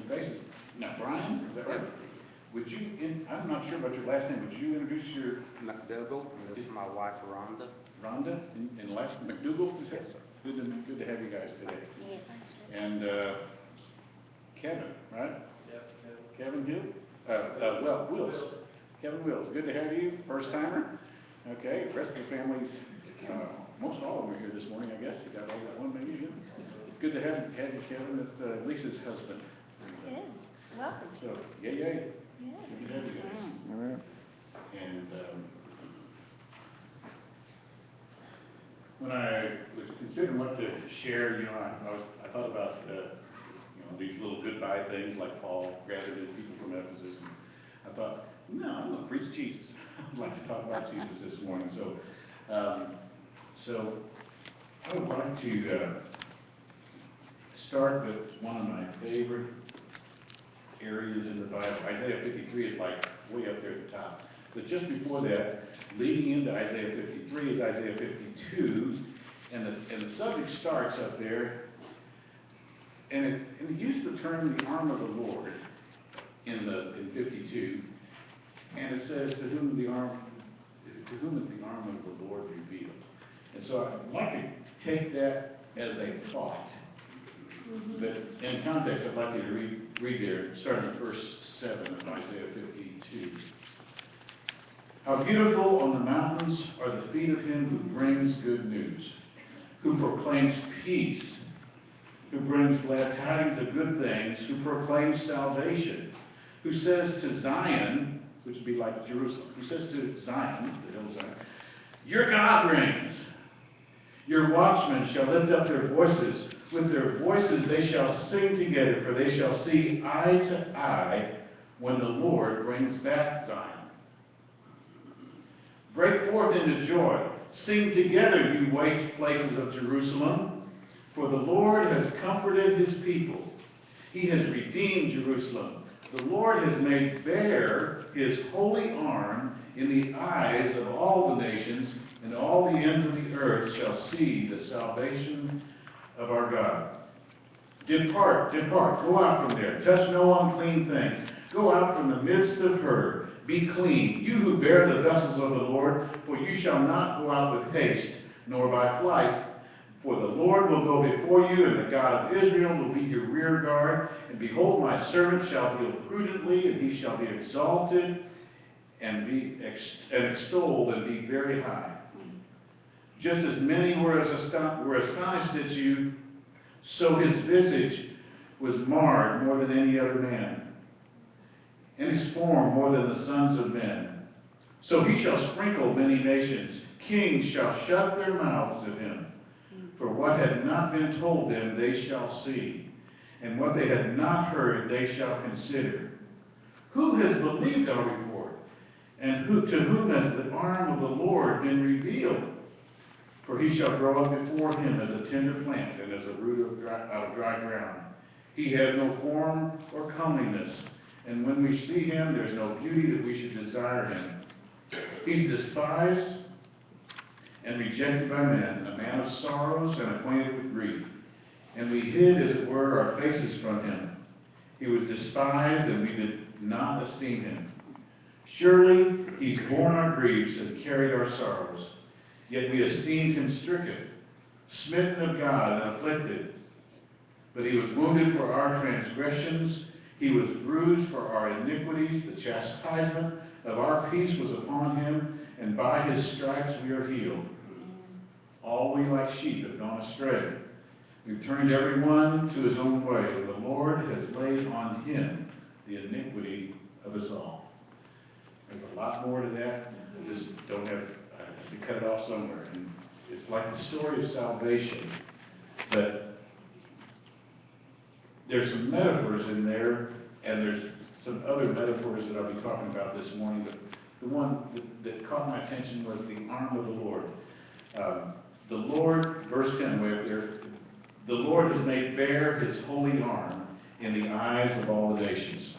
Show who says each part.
Speaker 1: faces. Now, Brian, is that right? Would you, I'm not sure about your last name, would you introduce your...
Speaker 2: McDougall, and this is my wife, Rhonda.
Speaker 1: Rhonda, and last, McDougall?
Speaker 2: Yes, sir.
Speaker 1: Good to have you guys today.
Speaker 3: Yes.
Speaker 1: And Kevin, right?
Speaker 4: Yep.
Speaker 1: Kevin Hill? Wills. Kevin Wills, good to have you, first timer. Okay, the rest of the families, most all of them are here this morning, I guess. You got all that one maybe. It's good to have you, Kevin. It's Lisa's husband.
Speaker 3: Yes. Welcome.
Speaker 1: So, yay.
Speaker 3: Yeah.
Speaker 1: Good to have you guys.
Speaker 5: All right.
Speaker 1: And when I was considering what to share, I thought about these little goodbye things like Paul gathered in people from Ephesus. And I thought, no, I'm going to preach Jesus. I'd like to talk about Jesus this morning. So I would like to start with one of my favorite areas in the Bible. Isaiah 53 is like way up there at the top. But just before that, leading into Isaiah 53 is Isaiah 52, and the subject starts up there, and it uses the term the arm of the Lord in 52, and it says to whom is the arm of the Lord revealed. And so I'd like to take that as a thought. But in context, I'd like you to read there, starting at verse 7 of Isaiah 52. How beautiful on the mountains are the feet of him who brings good news, who proclaims peace, who brings glad tidings of good things, who proclaims salvation, who says to Zion, which would be like Jerusalem, who says to Zion, the hill Zion, your God reigns. Your watchmen shall lift up their voices. With their voices they shall sing together, for they shall see eye to eye when the Lord brings back Zion. Break forth into joy. Sing together, you waste places of Jerusalem, for the Lord has comforted his people. He has redeemed Jerusalem. The Lord has made bare his holy arm in the eyes of all the nations, and all the ends of the earth shall see the salvation of our God. Depart, go out from there. Touch no unclean thing. Go out from the midst of her. Be clean, you who bear the vessels of the Lord, for you shall not go out with haste, nor by flight. For the Lord will go before you, and the God of Israel will be your rear guard. And behold, my servant shall deal prudently, and he shall be exalted and be extolled and be very high. Just as many were astonished at you, so his visage was marred more than any other man, and his form more than the sons of men. So he shall sprinkle many nations. Kings shall shut their mouths to him. For what had not been told them they shall see, and what they had not heard they shall consider. Who has believed our report? And to whom has the arm of the Lord been revealed? For he shall grow up before him as a tender plant, and as a root out of dry ground. He has no form or comeliness, and when we see him, there's no beauty that we should desire him. He's despised and rejected by men, a man of sorrows and acquainted with grief. And we hid, as it were, our faces from him. He was despised, and we did not esteem him. Surely he's borne our griefs and carried our sorrows. Yet we esteemed him stricken, smitten of God, and afflicted. But he was wounded for our transgressions. He was bruised for our iniquities. The chastisement of our peace was upon him, and by his stripes we are healed. All we like sheep have gone astray. We've turned every one to his own way. The Lord has laid on him the iniquity of us all. There's a lot more to that. I just don't have to cut it off somewhere. And it's like the story of salvation. But there's some metaphors in there, and there's some other metaphors that I'll be talking about this morning. But the one that caught my attention was the arm of the Lord. The Lord, verse 10 way up there, the Lord has made bare his holy arm in the eyes of all the nations.